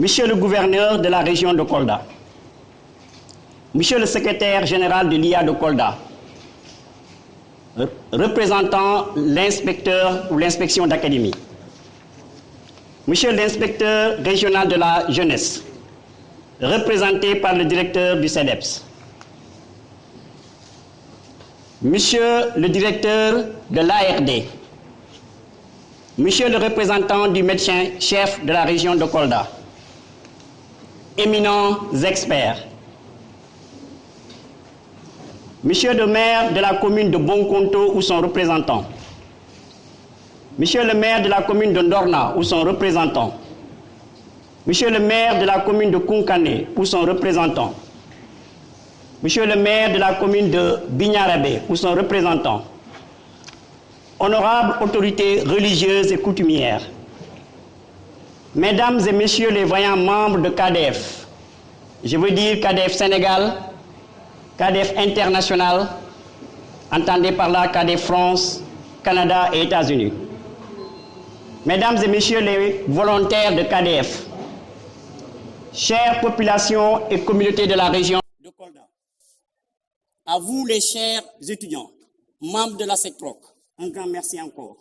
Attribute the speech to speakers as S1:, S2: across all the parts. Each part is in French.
S1: Monsieur le gouverneur de la région de Kolda, Monsieur le secrétaire général de l'IA de Kolda, représentant l'inspecteur ou l'inspection d'académie, Monsieur l'inspecteur régional de la jeunesse, représenté par le directeur du CEDEPS, Monsieur le directeur de l'ARD, Monsieur le représentant du médecin-chef de la région de Kolda, éminents experts, Monsieur le maire de la commune de Bonkonto ou son représentant, Monsieur le maire de la commune de Ndorna ou son représentant, Monsieur le maire de la commune de Kunkane ou son représentant, Monsieur le maire de la commune de Bignarabé ou son représentant, honorables autorités religieuses et coutumières, Mesdames et Messieurs les vaillants membres de CADEF, je veux dire CADEF Sénégal, CADEF International, entendez par là CADEF France, Canada et États-Unis. Mesdames et Messieurs les volontaires de CADEF, chères populations et communautés de la région de Kolda, à vous les chers étudiants, membres de la SECPROC, un grand merci encore.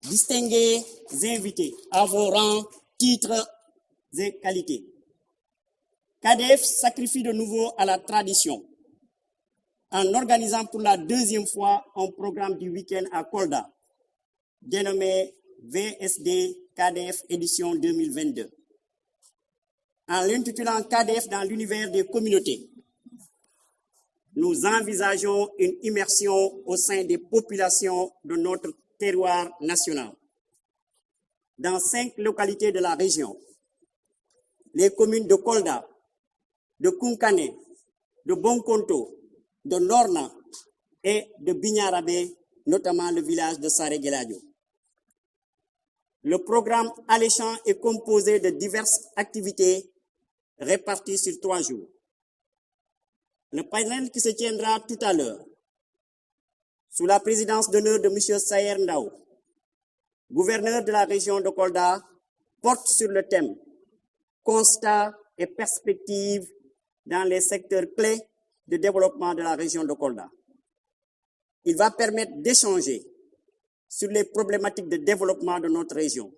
S1: Distingués invités à vos rangs, titres et qualités. CADEF sacrifie de nouveau à la tradition en organisant pour la deuxième fois un programme du week-end à Kolda, dénommé VSD CADEF édition 2022. En l'intitulant CADEF dans l'univers des communautés, nous envisageons une immersion au sein des populations de notre terroir national. Dans 5 localités de la région, les communes de Kolda, de Kunkane, de Bonkonto, de Norna et de Bignarabé, notamment le village de Saré-Guéladio. Le programme alléchant est composé de diverses activités réparties sur 3 jours. Le panel qui se tiendra tout à l'heure, sous la présidence d'honneur de M. Sayer Ndao, gouverneur de la région de Kolda, porte sur le thème « Constats et perspectives dans les secteurs clés de développement de la région de Kolda ». Il va permettre d'échanger sur les problématiques de développement de notre région,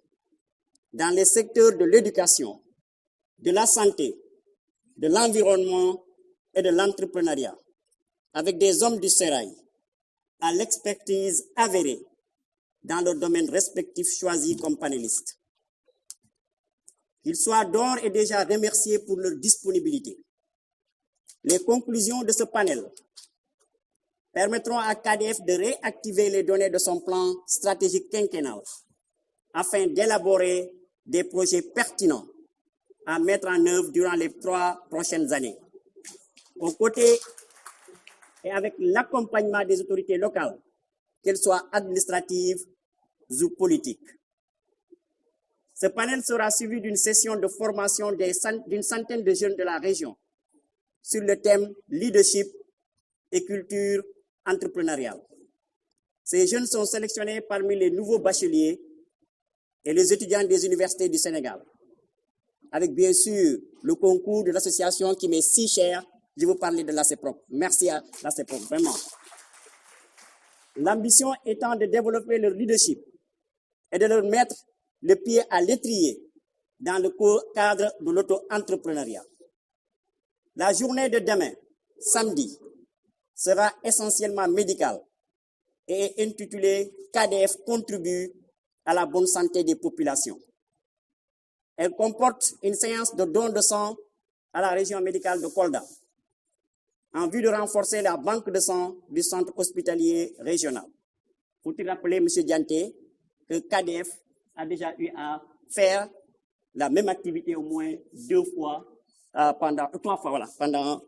S1: dans les secteurs de l'éducation, de la santé, de l'environnement et de l'entrepreneuriat, avec des hommes du sérail, à l'expertise avérée dans leurs domaines respectifs choisis comme panélistes. Qu'ils soient d'ores et déjà remerciés pour leur disponibilité. Les conclusions de ce panel permettront à CADEF de réactiver les données de son plan stratégique quinquennal afin d'élaborer des projets pertinents à mettre en œuvre durant les 3 prochaines années, aux côtés et avec l'accompagnement des autorités locales, qu'elles soient administratives ou politiques. Ce panel sera suivi d'une session de formation d'une centaine de jeunes de la région sur le thème leadership et culture entrepreneuriale. Ces jeunes sont sélectionnés parmi les nouveaux bacheliers et les étudiants des universités du Sénégal, avec bien sûr le concours de l'association qui m'est si cher. Je vous parler de l'ACEPROC. Merci à l'ACEPROC, vraiment. L'ambition étant de développer leur leadership et de leur mettre le pied à l'étrier dans le cadre de l'auto-entrepreneuriat. La journée de demain, samedi, sera essentiellement médicale et est intitulée « CADEF contribue à la bonne santé des populations ». Elle comporte une séance de don de sang à la région médicale de Kolda, en vue de renforcer la banque de sang du centre hospitalier régional. Faut-il rappeler, M. Dianté, que CADEF a déjà eu à faire la même activité au moins 3 fois pendant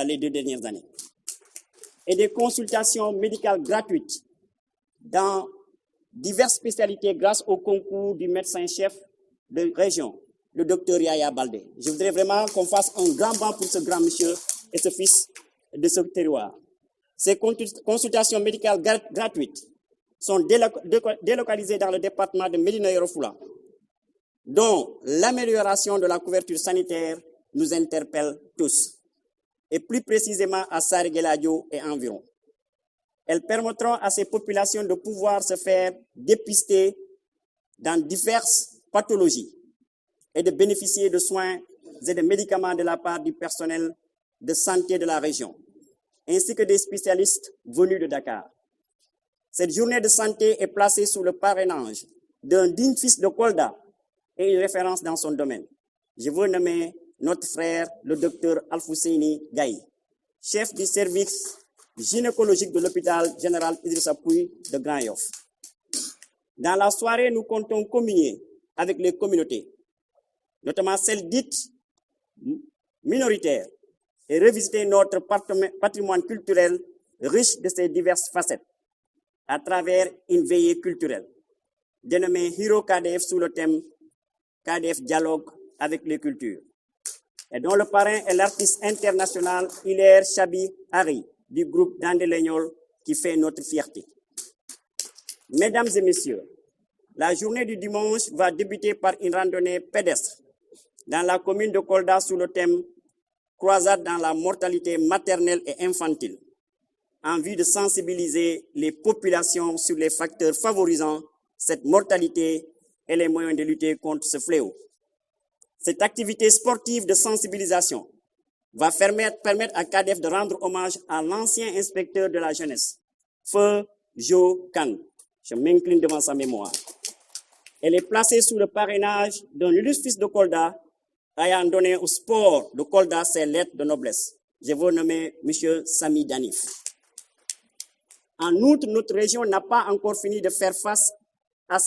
S1: les 2 dernières années. Et des consultations médicales gratuites dans diverses spécialités grâce au concours du médecin-chef de région, le docteur Yaya Baldé. Je voudrais vraiment qu'on fasse un grand banc pour ce grand monsieur et ce fils de ce terroir. Ces consultations médicales gratuites sont délocalisées dans le département de Médina Yoro Foulah, dont l'amélioration de la couverture sanitaire nous interpelle tous, et plus précisément à Sarigueladio et environ. Elles permettront à ces populations de pouvoir se faire dépister dans diverses pathologies et de bénéficier de soins et de médicaments de la part du personnel de santé de la région, ainsi que des spécialistes venus de Dakar. Cette journée de santé est placée sous le parrainage d'un digne fils de Kolda et une référence dans son domaine. Je veux nommer notre frère, le docteur Alfousseini Gaye, chef du service gynécologique de l'hôpital général Idrissa Pouye de Grand Yoff. Dans la soirée, nous comptons communier avec les communautés, notamment celles dites minoritaires, et revisiter notre patrimoine culturel riche de ses diverses facettes à travers une veillée culturelle dénommée Hero KDF sous le thème KDF Dialogue avec les cultures, et dont le parrain est l'artiste international Hilaire Chabi Harry du groupe Dandé Legnol qui fait notre fierté. Mesdames et messieurs, la journée du dimanche va débuter par une randonnée pédestre dans la commune de Kolda sous le thème Croisade dans la mortalité maternelle et infantile, en vue de sensibiliser les populations sur les facteurs favorisant cette mortalité et les moyens de lutter contre ce fléau. Cette activité sportive de sensibilisation va permettre à KDF de rendre hommage à l'ancien inspecteur de la jeunesse, Feu Jo Kane. Je m'incline devant sa mémoire. Elle est placée sous le parrainage d'un illustre fils de Kolda ayant donné au sport de Kolda ses lettres de noblesse. Je veux nommer M. Sami Danif. En outre, notre région n'a pas encore fini de faire face à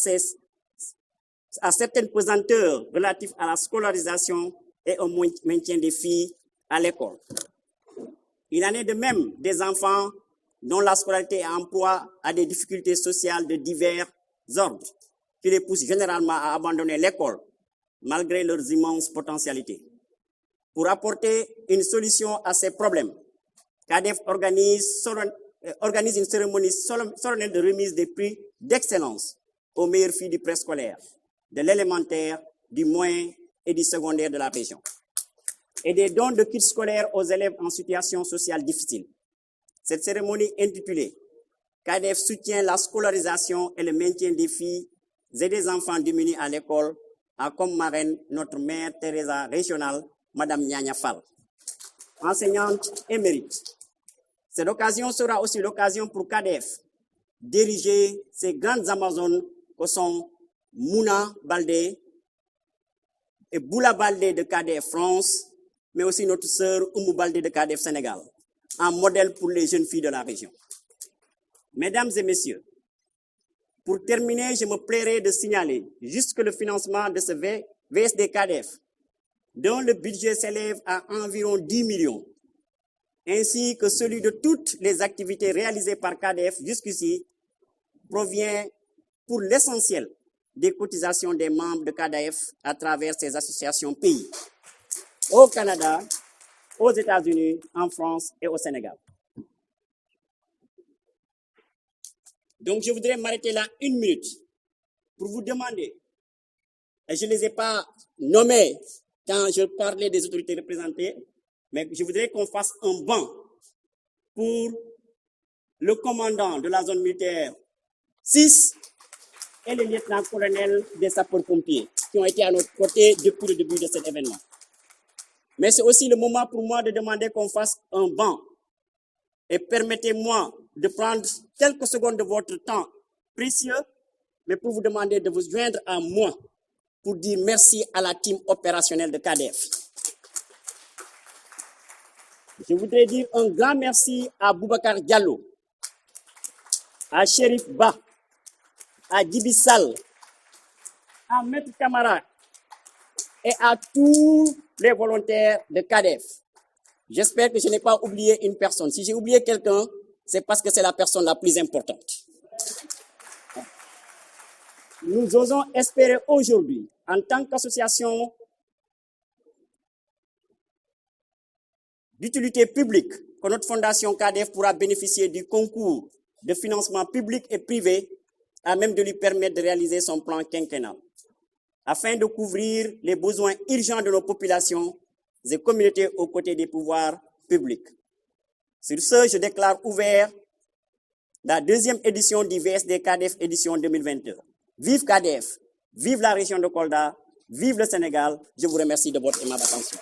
S1: certaines pesanteurs relatives à la scolarisation et au maintien des filles à l'école. Il en est de même des enfants dont la scolarité et emploi a des difficultés sociales de divers ordres, qui les poussent généralement à abandonner l'école, malgré leurs immenses potentialités. Pour apporter une solution à ces problèmes, KDF organise une cérémonie solennelle de remise des prix d'excellence aux meilleures filles du préscolaire, de l'élémentaire, du moyen et du secondaire de la région, et des dons de kits scolaires aux élèves en situation sociale difficile. Cette cérémonie intitulée « KDF soutient la scolarisation et le maintien des filles et des enfants démunis à l'école » a comme marraine notre mère Teresa régionale, Madame Nyanya Fall, enseignante émérite. Cette occasion sera aussi l'occasion pour KDF d'ériger ces grandes Amazones que sont Mouna Baldé et Boula Baldé de KDF France, mais aussi notre sœur Oumou Baldé de KDF Sénégal, en modèle pour les jeunes filles de la région. Mesdames et messieurs, pour terminer, je me plairai de signaler juste que le financement de ce VSD KDF, dont le budget s'élève à environ 10 millions, ainsi que celui de toutes les activités réalisées par KDF jusqu'ici, provient pour l'essentiel des cotisations des membres de KDF à travers ces associations pays, au Canada, aux États-Unis, en France et au Sénégal. Donc, je voudrais m'arrêter là 1 minute pour vous demander, et je ne les ai pas nommés quand je parlais des autorités représentées, mais je voudrais qu'on fasse un banc pour le commandant de la zone militaire 6 et le lieutenant-colonel des sapeurs-pompiers qui ont été à notre côté depuis le début de cet événement. Mais c'est aussi le moment pour moi de demander qu'on fasse un banc. Et permettez-moi de prendre quelques secondes de votre temps précieux, mais pour vous demander de vous joindre à moi pour dire merci à la team opérationnelle de KDF. Je voudrais dire un grand merci à Boubacar Diallo, à Chérif Ba, à Djibi Sall, à Maître Camara et à tous les volontaires de KDF. J'espère que je n'ai pas oublié une personne. Si j'ai oublié quelqu'un, c'est parce que c'est la personne la plus importante. Nous osons espérer aujourd'hui, en tant qu'association d'utilité publique, que notre fondation KDF pourra bénéficier du concours de financement public et privé à même de lui permettre de réaliser son plan quinquennal. afin de couvrir les besoins urgents de nos populations et communautés aux côtés des pouvoirs publics. Sur ce, je déclare ouvert la deuxième édition du VSD CADEF édition 2022. Vive CADEF, vive la région de Kolda, vive le Sénégal. Je vous remercie de votre aimable attention.